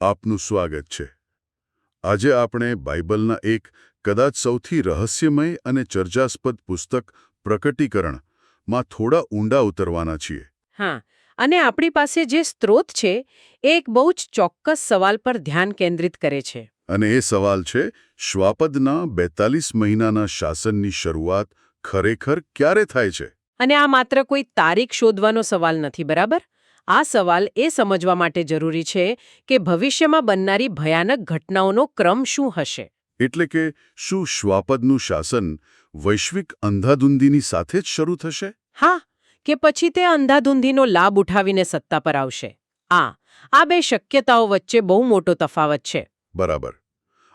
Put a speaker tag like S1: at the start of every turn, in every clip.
S1: આપનું સ્વાગત છે. આજે આપણે બાઇબલના એક કદાચ સૌથી રહસ્યમય અને ચર્ચાસ્પદ પુસ્તક પ્રકટીકરણમાં થોડા ઊંડા ઉતરવાના છીએ.
S2: હા, અને આપણી પાસે જે સ્ત્રોત છે એ એક બહુ જ ચોક્કસ સવાલ પર ધ્યાન કેન્દ્રિત કરે છે.
S1: અને એ સવાલ છે, શ્વાપદના 42 મહિનાના શાસનની શરૂઆત ખરેખર ક્યારે થાય છે?
S2: અને આ માત્ર કોઈ તારીખ શોધવાનો સવાલ નથી, બરાબર? આ સવાલ એ સમજવા માટે જરૂરી છે કે ભવિષ્યમાં બનનારી ભયાનક ઘટનાઓનો ક્રમ શું હશે.
S1: એટલે કે શું શ્વાપદનું શાસન વૈશ્વિક અંધાધૂંધીની સાથે જ શરૂ થશે?
S2: હા, કે પછી તે અંધાધૂંધીનો લાભ ઉઠાવીને સત્તા પર આવશે. આ બે શક્યતાઓ વચ્ચે બહુ મોટો તફાવત છે.
S1: બરાબર.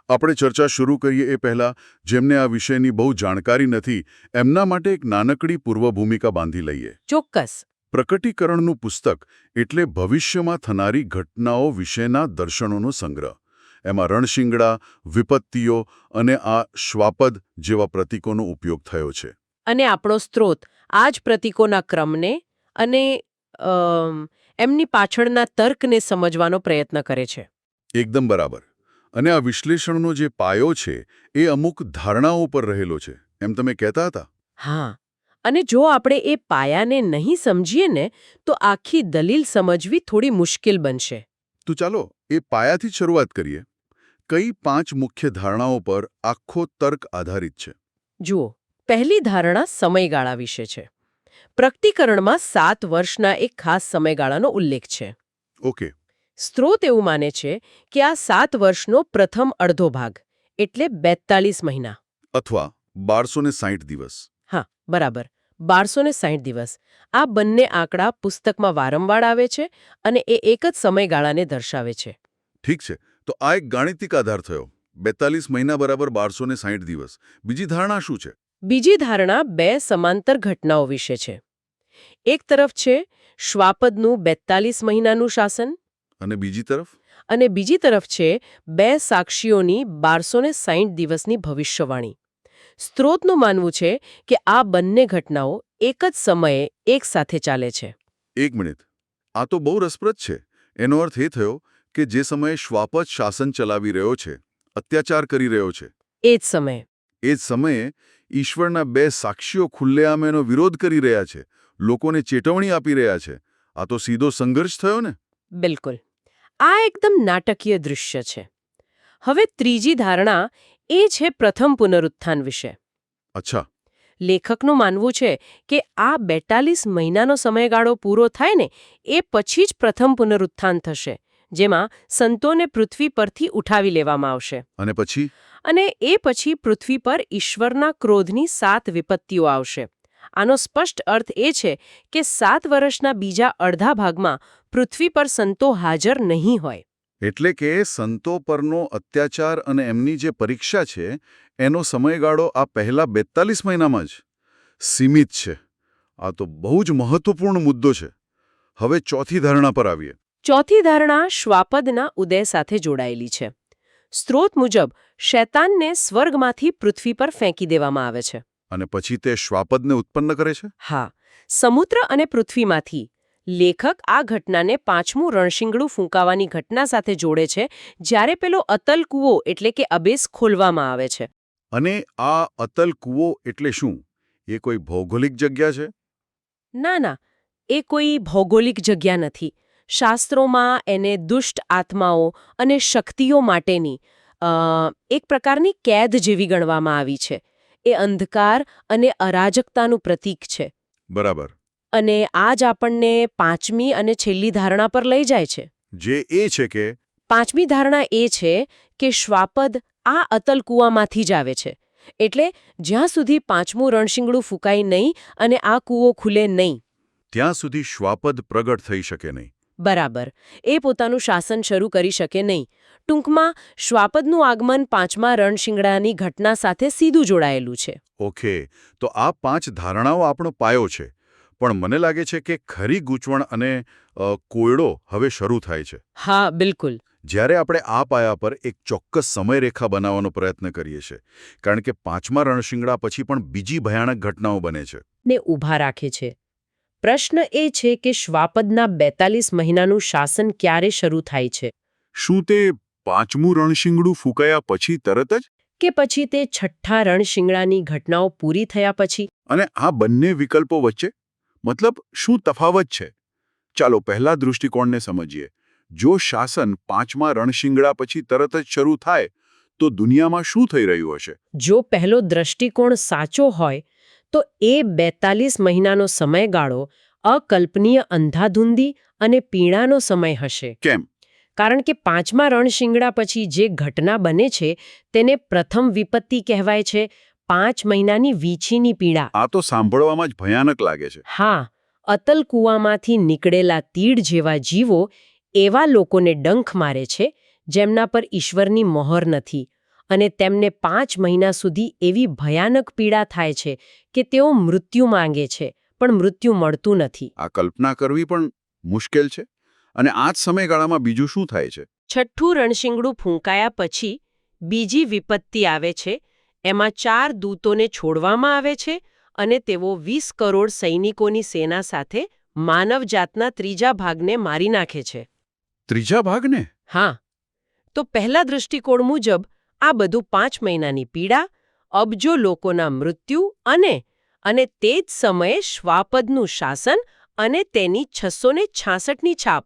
S1: આપણે ચર્ચા શરૂ કરીએ એ પહેલા જેમને આ વિષયની બહુ જાણકારી નથી એમના માટે એક નાનકડી પૂર્વભૂમિકા બાંધી લઈએ.
S2: ચોક્કસ.
S1: પ્રકટીકરણનું પુસ્તક એટલે ભવિષ્યમાં થનારી ઘટનાઓ વિશેના દર્શનોનો સંગ્રહ. એમાં રણશિંગડા, વિપત્તિઓ અને આ શ્વાપદ જેવા પ્રતીકોનો ઉપયોગ થયો છે.
S2: અને આપણો સ્ત્રોત આ જ પ્રતીકોના ક્રમને અને એમની પાછળના તર્કને સમજવાનો પ્રયત્ન કરે છે.
S1: એકદમ બરાબર. અને આ વિશ્લેષણનો જે પાયો છે એ અમુક ધારણાઓ પર રહેલો છે એમ તમે કહેતા હતા.
S2: હા, અને જો આપણે એ પાયાને નહીં સમજીએ ને તો આખી દલીલ સમજવી થોડી મુશ્કેલ બનશે.
S1: તો ચાલો એ પાયાથી જ શરૂઆત કરીએ. કઈ 5 મુખ્ય ધારણાઓ પર આખો તર્ક આધારિત છે?
S2: જુઓ, પહેલી ધારણા સમયગાળા વિશે છે. પ્રકટીકરણમાં 7 વર્ષના એક ખાસ સમયગાળાનો ઉલ્લેખ છે.
S1: ઓકે.
S2: સ્ત્રોત એવું માને છે કે આ 7 વર્ષનો પ્રથમ અડધો ભાગ એટલે 42 મહિના
S1: અથવા 1260 દિવસ.
S2: હા, બરાબર, 1260 દિવસ. આ બંને આંકડા પુસ્તકમાં વારંવાર આવે છે અને એ એક જ સમયગાળાને દર્શાવે છે.
S1: ઠીક છે, તો આ એક ગાણિતિક આધાર થયો. 42 મહિના બરાબર 1260 દિવસ. બીજી ધારણા શું છે?
S2: બીજી ધારણા 2 સમાંતર ઘટનાઓ વિશે છે. એક તરફ છે શ્વાપદનું 42 મહિનાનું શાસન
S1: અને બીજી તરફ?
S2: અને બીજી તરફ છે 2 સાક્ષીઓની 1260 દિવસની ભવિષ્યવાણી. સ્ત્રોતનું માનવું છે કે આ બંને ઘટનાઓ એક જ સમયે એક સાથે ચાલે છે.
S1: એક મિનિટ. આ તો બહુ રસપ્રદ છે. એનો અર્થ એ થયો કે જે સમયે શ્વાપદ શાસન ચલાવી રહ્યો છે, અત્યાચાર કરી રહ્યો છે,
S2: એ જ સમયે
S1: એ જ સમયે ઈશ્વરના 2 સાક્ષીઓ ખુલ્લેઆમ એનો વિરોધ કરી રહ્યા છે, લોકોને ચેતવણી આપી રહ્યા છે. આ તો સીધો સંઘર્ષ થયો ને?
S2: બિલકુલ. આ એકદમ નાટકીય દૃશ્ય છે. હવે ત્રીજી ધારણા એ છે પ્રથમ પુનરુત્થાન વિશે.
S1: અચ્છા.
S2: લેખકનું માનવું છે કે આ 42 મહિનાનો સમયગાળો પૂરો થાય ને એ પછી જ પ્રથમ પુનરુત્થાન થશે, જેમાં સંતોને પૃથ્વી પરથી ઉઠાવી લેવામાં આવશે.
S1: અને પછી?
S2: અને એ પછી પૃથ્વી પર ઈશ્વરના ક્રોધની 7 વિપત્તિઓ આવશે. આનો સ્પષ્ટ અર્થ એ છે કે 7 વર્ષના બીજા અડધા ભાગમાં પૃથ્વી પર સંતો હાજર નહીં હોય.
S1: એટલે કે સંતો પરનો અત્યાચાર અને એમની જે પરીક્ષા છે એનો સમયગાળો આ પહેલા 42 મહિનામાં જ સીમિત છે. આ તો બહુ જ મહત્વપૂર્ણ મુદ્દો છે. હવે ચોથી ધારણા પર આવીએ.
S2: ચોથી ધારણા શ્વાપદના ઉદય સાથે જોડાયેલી છે. સ્ત્રોત મુજબ શૈતાનને સ્વર્ગમાંથી પૃથ્વી પર ફેંકી દેવામાં આવે છે.
S1: અને પછી તે શ્વાપદને ઉત્પન્ન કરે છે?
S2: હા, સમુદ્ર અને પૃથ્વીમાંથી. લેખક આ ઘટનાને 5મું રણશિંગડું ફૂંકાવાની ઘટના સાથે જોડે છે, જ્યારે પેલો અતલ કૂવો એટલે કે અબેસ ખોલવામાં આવે છે.
S1: અને આ અતલ કૂવો એટલે શું? એ કોઈ ભૌગોલિક જગ્યા છે?
S2: ના, એ કોઈ ભૌગોલિક જગ્યા નથી. શાસ્ત્રોમાં એને દુષ્ટ આત્માઓ અને શક્તિઓ માટેની એક પ્રકારની કેદ જેવી ગણવામાં આવી છે. એ અંધકાર અને અરાજકતાનું પ્રતીક છે.
S1: બરાબર.
S2: અને આ જ આપણને 5મી અને છેલ્લી ધારણા પર લઈ જાય છે.
S1: જે એ છે કે
S2: 5મી ધારણા એ છે કે શ્વાપદ આ અતલ કૂવામાંથી જ આવે છે. એટલે જ્યાં સુધી 5મું રણશિંગડું ફૂંકાય નહીં અને આ કૂવો ખુલે નહીં,
S1: ત્યાં સુધી શ્વાપદ પ્રગટ થઈ શકે નહીં.
S2: બરાબર, એ પોતાનું શાસન શરૂ કરી શકે નહીં. ટૂંકમાં શ્વાપદનું આગમન 5મા રણશિંગડાની ઘટના સાથે સીધું જોડાયેલું છે.
S1: ઓકે, તો આ 5 ધારણાઓ આપણો પાયો છે. પણ મને લાગે છે કે ખરી ગૂંચવણ અને કોયડો હવે શરૂ થાય છે.
S2: હા, બિલકુલ.
S1: જ્યારે આપણે આ પાયા પર એક ચોક્કસ સમયરેખા બનાવવાનો પ્રયત્ન કરીએ છીએ, કારણ કે 5મા રણશિંગડા પછી પણ બીજી ભયાનક ઘટનાઓ બને છે.
S2: ને ઊભા રાખે છે. પ્રશ્ન એ છે કે શ્વાપદના 42 મહિનાનું શાસન ક્યારે શરૂ થાય છે?
S1: શું તે પાંચમું રણશીંગડું ફૂંકાયા પછી તરત જ?
S2: કે પછી તે છઠ્ઠા રણશિંગડાની ઘટનાઓ પૂરી થયા પછી?
S1: અને આ બંને વિકલ્પો વચ્ચે મતલબ શું તફાવત છે? ચાલો પહેલા દૃષ્ટિકોણને સમજીએ. જો શાસન પાંચમા રણશિંગડા પછી તરત જ શરૂ થાય તો દુનિયામાં શું થઈ રહ્યું હશે?
S2: જો પહેલો દૃષ્ટિકોણ સાચો હોય તો એ 42 મહિનાનો સમયગાળો અકલ્પનીય અંધાધૂંધી અને પીડાનો સમય હશે.
S1: કેમ?
S2: કારણ કે પાંચમા રણશિંગડા પછી જે ઘટના બને છે તેને પ્રથમ વિપત્તિ કહેવાય છે. 5 મહિનાની વીછીની પીડા.
S1: આ તો સાંભળવામાં જ ભયાનક લાગે છે.
S2: હા, અતલ કૂવામાંથી નીકળેલા તીડ જેવા જીવો એવા લોકોને ડંખ મારે છે જેમના પર ઈશ્વરની મહોર નથી અને તેમને 5 મહિના સુધી એવી ભયાનક પીડા થાય છે કે તેઓ મૃત્યુ માંગે છે પણ મૃત્યુ મળતું નથી.
S1: આ કલ્પના કરવી પણ મુશ્કેલ છે. અને આ જ સમયગાળામાં બીજું શું થાય છે?
S2: છઠ્ઠું રણશિંગડું ફૂંકાયા પછી બીજી વિપત્તિ આવે છે. એમાં 4 દૂતોને છોડવામાં આવે છે અને તેઓ 20 કરોડ સૈનિકોની સેના સાથે માનવજાતના ત્રીજા ભાગને મારી નાખે છે.
S1: ત્રીજા ભાગને?
S2: હા, તો પહેલા દૃષ્ટિકોણ મુજબ આ બધું 5 મહિનાની પીડા, અબજો લોકોના મૃત્યુ અને તે જ સમયે શ્વાપદનું શાસન અને તેની 666ની છાપ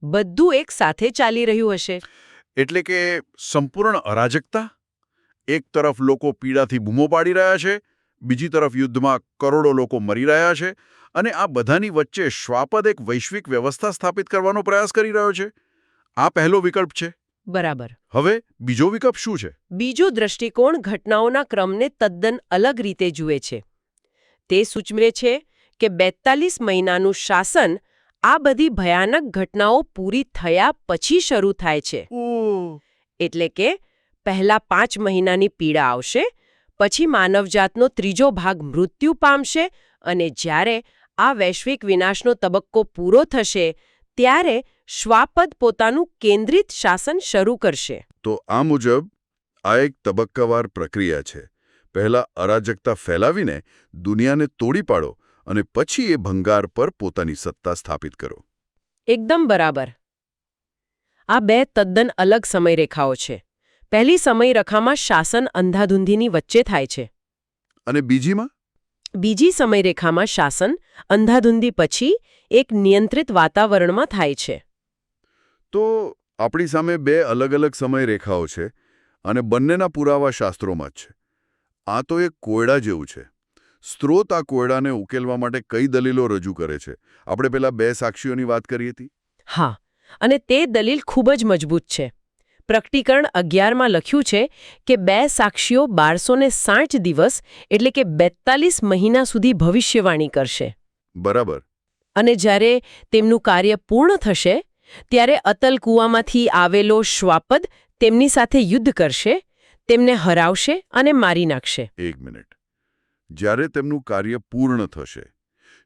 S2: બધું એક સાથે ચાલી રહ્યું હશે.
S1: એટલે કે સંપૂર્ણ અરાજકતા? એક તરફ લોકો પીડાથી બૂમો પાડી રહ્યા છે, બીજી તરફ યુદ્ધમાં કરોડો લોકો મરી રહ્યા છે અને આ બધાની વચ્ચે શ્વાપદ એક વૈશ્વિક વ્યવસ્થા સ્થાપિત કરવાનો પ્રયાસ કરી રહ્યો છે. આ પહેલો વિકલ્પ છે.
S2: બરાબર.
S1: હવે બીજો વિકલ્પ શું છે?
S2: બીજો દૃષ્ટિકોણ ઘટનાઓના ક્રમને તદ્દન અલગ રીતે જુએ છે. તે સૂચવે છે કે 42 મહિનાનું શાસન આ બધી ભયાનક ઘટનાઓ પૂરી થયા પછી શરૂ થાય છે. એટલે કે પહેલા 5 મહિનાની પીડા આવશે, પછી માનવજાતનો ત્રીજો ભાગ મૃત્યુ પામશે અને જ્યારે આ વૈશ્વિક વિનાશનો તબક્કો પૂરો થશે ત્યારે શ્વાપદ પોતાનું કેન્દ્રિત શાસન શરૂ કરશે.
S1: તો આ મુજબ આ એક તબક્કાવાર પ્રક્રિયા છે. પહેલા અરાજકતા ફેલાવીને દુનિયાને તોડી પાડો અને પછી એ ભંગાર પર પોતાની સત્તા સ્થાપિત કરો.
S2: એકદમ બરાબર. આ બે તદ્દન અલગ સમયરેખાઓ છે. પહેલી સમયરેખામાં શાસન અંધાધૂંધીની વચ્ચે થાય છે.
S1: અને બીજીમાં?
S2: બીજી સમયરેખામાં શાસન અંધાધૂંધી પછી એક નિયંત્રિત વાતાવરણમાં થાય છે.
S1: તો આપણી સામે બે અલગ અલગ સમયરેખાઓ છે અને બંનેના પુરાવા શાસ્ત્રોમાં જ છે. આ તો એક કોયડા જેવું છે. સ્ત્રોત આ કોયડાને ઉકેલવા માટે કઈ દલીલો રજૂ કરે છે? આપણે પેલા 2 સાક્ષીઓની વાત કરી હતી.
S2: હા, અને તે દલીલ ખૂબ જ મજબૂત છે. પ્રકટીકરણ 11માં લખ્યું છે કે 2 સાક્ષીઓ 1260 દિવસ એટલે કે 42 મહિના સુધી ભવિષ્યવાણી કરશે.
S1: બરાબર.
S2: અને જ્યારે તેમનું કાર્ય પૂર્ણ થશે ત્યારે અતલ કૂવામાંથી આવેલો શ્વાપદ તેમની સાથે યુદ્ધ કરશે, તેમને હરાવશે અને મારી નાખશે.
S1: એક મિનિટ. જ્યારે તેમનું કાર્ય પૂર્ણ થશે,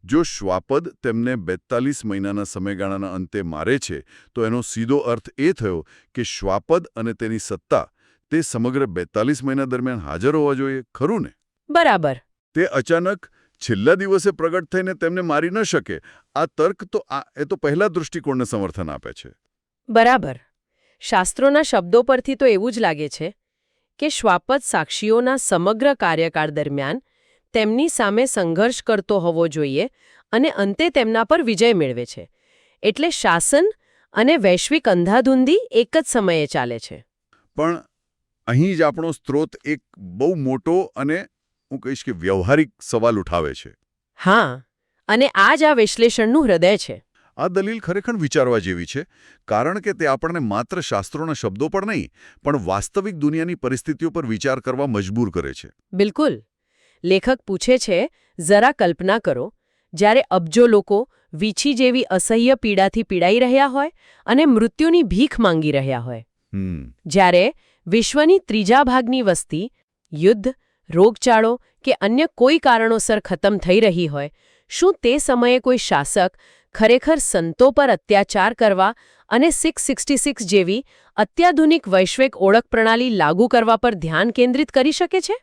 S1: જો શ્વાપદ તેમને 42 મહિનાના સમયગાળાના અંતે મારે છે તો એનો સીધો અર્થ એ થયો કે શ્વાપદ અને તેની સત્તા તે સમગ્ર 42 મહિના દરમિયાન હાજર હોવા જોઈએ, ખરું ને?
S2: બરાબર.
S1: તે અચાનક છેલ્લા દિવસે પ્રગટ થઈને તેમને મારી ન શકે. આ તર્ક તો એ તો પહેલા દૃષ્ટિકોણને સમર્થન આપે છે.
S2: બરાબર. શાસ્ત્રોના શબ્દો પરથી તો એવું જ લાગે છે કે શ્વાપદ સાક્ષીઓના સમગ્ર કાર્યકાળ દરમિયાન તેમની સામે સંઘર્ષ કરતો હોવો જોઈએ અને અંતે તેમના પર વિજય મેળવે છે. એટલે શાસન અને વૈશ્વિક અંધાધૂંધી એક જ સમયે ચાલે છે.
S1: પણ અહીં જ આપણો સ્ત્રોત એક બહુ મોટો અને હું કહીશ કે વ્યવહારિક સવાલ ઉઠાવે છે.
S2: હા, અને આ જ આ વિશ્લેષણનું હૃદય છે.
S1: આ દલીલ ખરેખર વિચારવા જેવી છે, કારણ કે તે આપણને માત્ર શાસ્ત્રોના શબ્દો પર નહીં પણ વાસ્તવિક દુનિયાની પરિસ્થિતિઓ પર વિચાર કરવા મજબૂર કરે છે.
S2: બિલકુલ. લેખક પૂછે છે, જરા કલ્પના કરો, જ્યારે અબજો લોકો વીછી જેવી અસહ્ય પીડાથી પીડાઈ રહ્યા હોય અને મૃત્યુની ભીખ માંગી રહ્યા હોય. જ્યારે વિશ્વની ત્રીજા ભાગની વસ્તી યુદ્ધ, રોગચાળો કે અન્ય કોઈ કારણોસર ખતમ થઈ રહી હોય, શું તે સમયે કોઈ શાસક ખરેખર સંતો પર અત્યાચાર કરવા અને 666 જેવી અત્યાધુનિક વૈશ્વિક ઓળખ પ્રણાલી લાગુ કરવા પર ધ્યાન કેન્દ્રિત કરી શકે છે?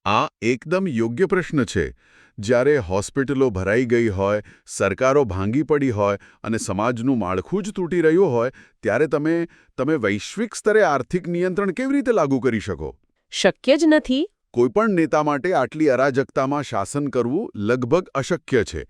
S1: આ એકદમ યોગ્ય પ્રશ્ન છે. જ્યારે હોસ્પિટલો ભરાઈ ગઈ હોય, સરકારો ભાંગી પડી હોય અને સમાજનું માળખું જ તૂટી રહ્યું હોય, ત્યારે તમે વૈશ્વિક સ્તરે આર્થિક નિયંત્રણ કેવી રીતે લાગુ કરી શકો?
S2: શક્ય જ નથી.
S1: કોઈપણ નેતા માટે આટલી અરાજકતામાં શાસન કરવું લગભગ અશક્ય છે.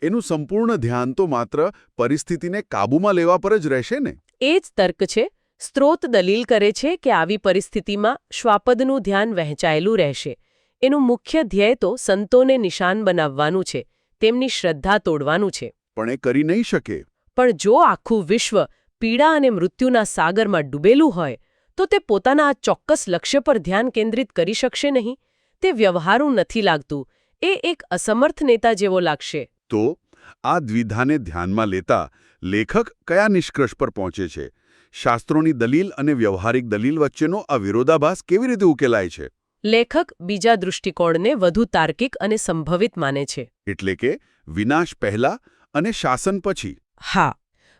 S1: એનું સંપૂર્ણ ધ્યાન તો માત્ર પરિસ્થિતિને કાબૂમાં લેવા પર જ રહેશે ને?
S2: એ જ તર્ક છે. સ્ત્રોત દલીલ કરે છે કે આવી પરિસ્થિતિમાં શ્વાપદનું ધ્યાન વહેંચાયેલું રહેશે. એનું મુખ્ય ધ્યેય તો સંતોને નિશાન બનાવવાનું છે, તેમની શ્રદ્ધા તોડવાનું છે.
S1: પણ એ કરી નહીં શકે.
S2: પણ જો આખું વિશ્વ પીડા અને મૃત્યુના સાગરમાં ડૂબેલું હોય, તો તે પોતાના આ ચોક્કસ લક્ષ્ય પર ધ્યાન કેન્દ્રિત કરી શકશે નહીં. તે વ્યવહારુ નથી લાગતું. એ એક અસમર્થ નેતા જેવો લાગશે.
S1: તો આ દ્વિધાને ધ્યાનમાં લેતા લેખક કયા નિષ્કર્ષ પર પહોંચે છે? શાસ્ત્રોની દલીલ અને વ્યવહારિક દલીલ વચ્ચેનો આ વિરોધાભાસ કેવી રીતે ઉકેલાય છે?
S2: લેખક બીજા દૃષ્ટિકોણને વધુ તાર્કિક અને સંભવિત માને છે.
S1: એટલે કે વિનાશ પહેલા અને શાસન પછી.
S2: હા,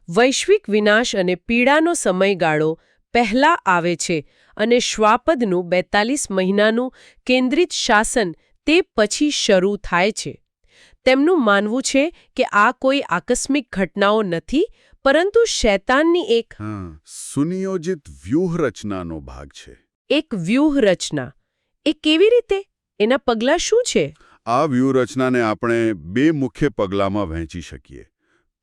S2: વૈશ્વિક વિનાશ અને પીડાનો સમયગાળો પહેલા આવે છે અને શ્વાપદનું 42 મહિનાનું કેન્દ્રિત શાસન તે પછી શરૂ થાય છે. તેમનું માનવું છે કે આ કોઈ આકસ્મિક ઘટનાઓ નથી, પરંતુ શૈતાનની એક
S1: સુનિયોજિત વ્યૂહરચનાનો ભાગ છે.
S2: એક વ્યૂહરચના. એ કેવી રીતે? એના પગલાં શું છે?
S1: આ વ્યૂહરચનાને આપણે બે મુખ્ય પગલાંમાં વહેંચી શકીએ.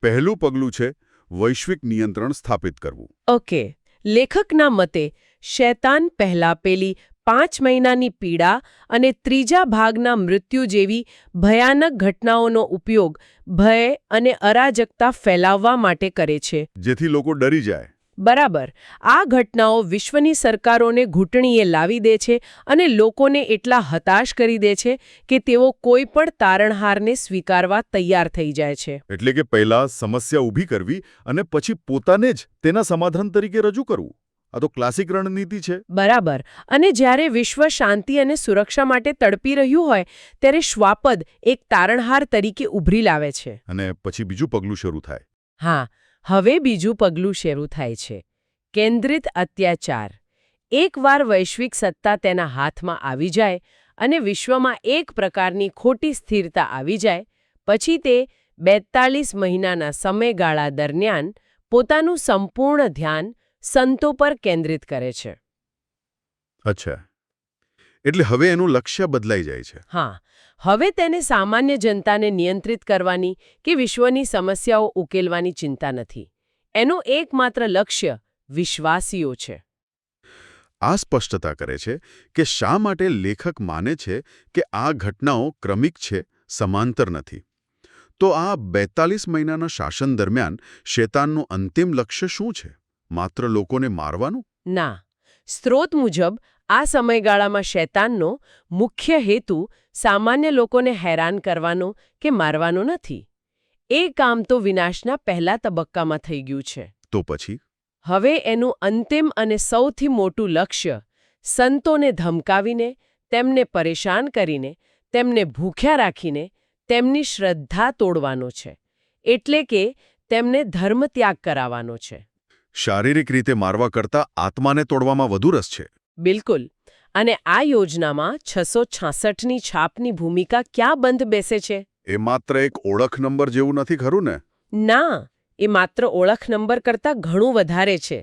S1: પહેલું પગલું છે વૈશ્વિક નિયંત્રણ સ્થાપિત કરવું.
S2: ઓકે. લેખકના મતે શૈતાન પહેલા પેલી 5 મહિનાની પીડા અને ત્રીજા ભાગના મૃત્યુ જેવી ભયાનક ઘટનાઓનો ઉપયોગ ભય અને અરાજકતા ફેલાવવા માટે કરે છે.
S1: જેથી લોકો ડરી જાય.
S2: બરાબર. આ ઘટનાઓ વિશ્વની સરકારોને ઘૂંટણીએ લાવી દે છે અને લોકોને એટલા હતાશ કરી દે છે કે તેઓ કોઈ પણ તારણહારને સ્વીકારવા તૈયાર થઈ જાય છે.
S1: એટલે કે પહેલા સમસ્યા ઊભી કરવી અને પછી પોતાને જ તેના સમાધાન તરીકે રજૂ કરવું. આ તો ક્લાસિક રણનીતિ છે.
S2: બરાબર. અને જ્યારે વિશ્વ શાંતિ અને સુરક્ષા માટે તડપી રહ્યું હોય, ત્યારે શ્વાપદ એક તારણહાર તરીકે ઉભરી લાવે છે.
S1: અને પછી બીજું પગલું શરૂ થાય.
S2: હા, હવે બીજું પગલું શરૂ થાય છે. કેન્દ્રિત અત્યાચાર. એકવાર વૈશ્વિક સત્તા તેના હાથમાં આવી જાય અને વિશ્વમાં એક પ્રકારની ખોટી સ્થિરતા આવી જાય, પછી તે 42 મહિનાના સમયગાળા દરમિયાન પોતાનું સંપૂર્ણ ધ્યાન સંતો પર કેન્દ્રિત કરે છે.
S1: અચ્છા. એટલે હવે એનું લક્ષ્ય બદલાઈ જાય છે.
S2: હા, હવે તેને સામાન્ય જનતાને નિયંત્રિત કરવાની કે વિશ્વની સમસ્યાઓ ઉકેલવાની ચિંતા નથી. એનું એકમાત્ર લક્ષ્ય વિશ્વાસીઓ છે.
S1: આ સ્પષ્ટતા કરે છે કે શા માટે લેખક માને છે કે આ ઘટનાઓ ક્રમિક છે, સમાંતર નથી. તો આ 42 મહિનાના શાસન દરમિયાન શૈતાનનું અંતિમ લક્ષ્ય શું છે? માત્ર લોકોને મારવાનું?
S2: ના. સ્ત્રોત મુજબ આ સમયગાળામાં શૈતાનનો મુખ્ય હેતુ સામાન્ય લોકોને હેરાન કરવાનો કે મારવાનો નથી. એ કામ તો વિનાશના પહેલા તબક્કામાં થઈ ગયું છે.
S1: તો પછી?
S2: હવે એનું અંતિમ અને સૌથી મોટું લક્ષ્ય સંતોને ધમકાવીને, તેમને પરેશાન કરીને, તેમને ભૂખ્યા રાખીને, તેમની શ્રદ્ધા તોડવાનો છે. એટલે કે તેમને ધર્મત્યાગ કરાવવાનો છે.
S1: શારીરિક રીતે મારવા કરતાં આત્માને તોડવામાં વધુ રસ છે.
S2: બિલકુલ. અને આ યોજનામાં 666ની છાપની ભૂમિકા ક્યાં બંધ બેસે છે?
S1: એ માત્ર એક ઓળખ નંબર જેવું નથી ખરું ને?
S2: ના, એ માત્ર ઓળખ નંબર કરતાં ઘણું વધારે છે.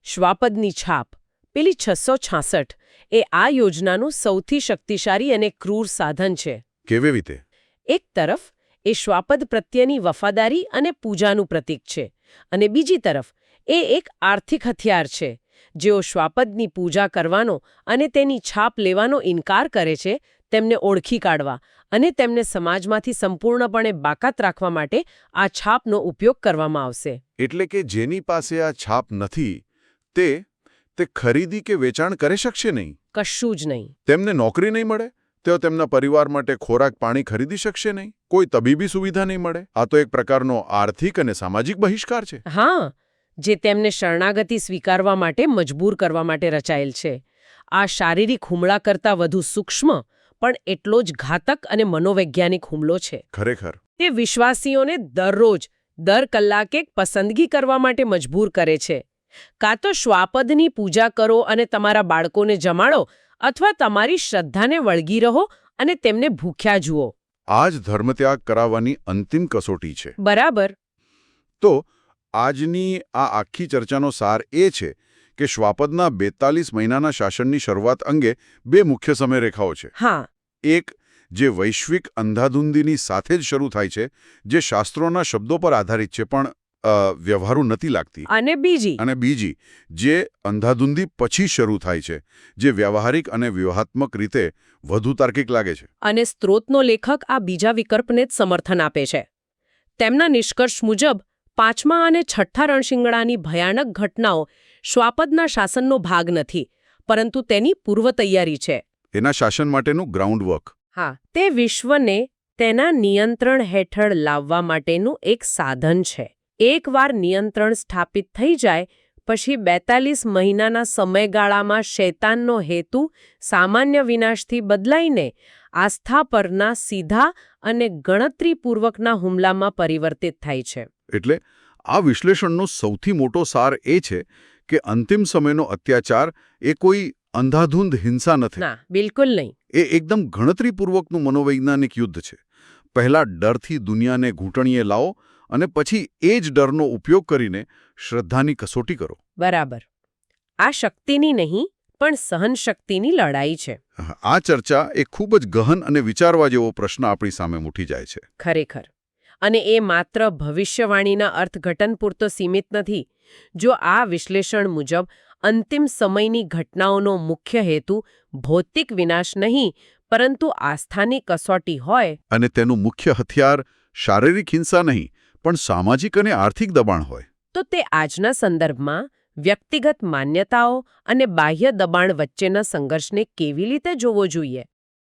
S2: શ્વાપદની છાપ, પેલી 666, એ આ યોજનાનું સૌથી શક્તિશાળી અને ક્રૂર સાધન છે.
S1: કેવી રીતે? એક
S2: તરફ એ શ્વાપદ પ્રત્યેની વફાદારી અને પૂજાનું પ્રતીક છે, અને બીજી તરફ એ એક આર્થિક હથિયાર છે. જેઓ શ્વાપદની પૂજા કરવાનો અને તેની છાપ લેવાનો ઇનકાર કરે છે, તેમને ઓળખી કાઢવા અને તેમને સમાજમાંથી સંપૂર્ણપણે બાકાત રાખવા માટે આ છાપનો ઉપયોગ કરવામાં આવશે.
S1: એટલે કે જેની પાસે આ છાપ નથી, તે ખરીદી કે વેચાણ કરી શકશે નહીં?
S2: કશું જ નહીં.
S1: તેમને નોકરી નહીં મળે, તેઓ તેમના પરિવાર માટે ખોરાક પાણી ખરીદી શકશે નહીં, કોઈ તબીબી સુવિધા નહીં મળે. આ તો એક પ્રકારનો આર્થિક અને સામાજિક બહિષ્કાર છે.
S2: હા, જે તેમને શરણાગતિ સ્વીકારવા માટે મજબૂર કરવા માટે રચાયેલ છે. આ શારીરિક હુમલા કરતાં વધુ સૂક્ષ્મ પણ એટલો જ ઘાતક અને મનોવૈજ્ઞાનિક હુમલો છે.
S1: ખરેખર.
S2: તે વિશ્વાસીઓને દરરોજ દર કલાકે પસંદગી કરવા માટે મજબૂર કરે છે. કાં તો શ્વાપદની પૂજા કરો અને તમારા બાળકોને જમાડો, અથવા તમારી શ્રદ્ધાને વળગી રહો અને તેમને ભૂખ્યા જુઓ.
S1: આ જ ધર્મત્યાગ કરાવવાની અંતિમ કસોટી છે.
S2: બરાબર.
S1: તો આજની આ આખી ચર્ચાનો સાર એ છે કે શ્વાપદના 42 મહિનાના શાસનની શરૂઆત અંગે બે મુખ્ય સમયરેખાઓ છે.
S2: હા.
S1: એક જે વૈશ્વિક અંધાધૂંધીની સાથે જ શરૂ થાય છે, જે શાસ્ત્રોના શબ્દો પર આધારિત છે પણ વ્યવહારુ નથી લાગતી.
S2: અને બીજી
S1: જે અંધાધૂંધી પછી શરૂ થાય છે, જે વ્યવહારિક અને વ્યૂહાત્મક રીતે વધુ તાર્કિક લાગે છે.
S2: અને સ્ત્રોતનો લેખક આ બીજા વિકલ્પને જ સમર્થન આપે છે. તેમના નિષ્કર્ષ મુજબ 5મા અને 6ઠ્ઠા રણશિંગડાની ભયાનક ઘટનાઓ શ્વાપદના શાસનનો ભાગ નથી, પરંતુ તેની પૂર્વતૈયારી છે.
S1: એના શાસન માટેનું ગ્રાઉન્ડવર્ક.
S2: હા, તે વિશ્વને તેના નિયંત્રણ હેઠળ લાવવા માટેનું એક સાધન છે. એકવાર નિયંત્રણ સ્થાપિત થઈ જાય પછી 42 મહિનાના સમયગાળામાં શૈતાનનો હેતુ સામાન્ય વિનાશથી બદલાઈને આસ્થા પરના સીધા અને ગણતરીપૂર્વકના હુમલામાં પરિવર્તિત થાય છે.
S1: એટલે આ વિશ્લેષણનો સૌથી મોટો સાર એ છે કે અંતિમ સમયનો અત્યાચાર એ કોઈ અંધાધૂંધ હિંસા નથી.
S2: ના, બિલકુલ નહીં.
S1: એ એકદમ ગણતરીપૂર્વકનું મનોવૈજ્ઞાનિક યુદ્ધ છે. પહેલા ડરથી દુનિયાને ઘૂંટણીએ લાવો અને પછી એ જ ડરનો ઉપયોગ કરીને શ્રદ્ધાની કસોટી કરો.
S2: બરાબર. આ શક્તિની નહીં પણ સહનશક્તિની લડાઈ છે.
S1: આ ચર્ચા એ ખૂબ જ ગહન અને વિચારવા જેવો પ્રશ્ન આપણી સામે મૂકી જાય છે.
S2: ખરેખર. અને એ માત્ર ભવિષ્યવાણીના અર્થઘટન પૂરતો સીમિત નથી. જો આ વિશ્લેષણ મુજબ અંતિમ સમયની ઘટનાઓનો મુખ્ય હેતુ ભૌતિક વિનાશ નહીં પરંતુ આસ્થાની કસોટી હોય,
S1: અને તેનું મુખ્ય હથિયાર શારીરિક હિંસા નહીં પણ સામાજિક અને આર્થિક દબાણ હોય,
S2: તો તે આજના સંદર્ભમાં વ્યક્તિગત માન્યતાઓ અને બાહ્ય દબાણ વચ્ચેના સંઘર્ષને કેવી રીતે જોવો જોઈએ?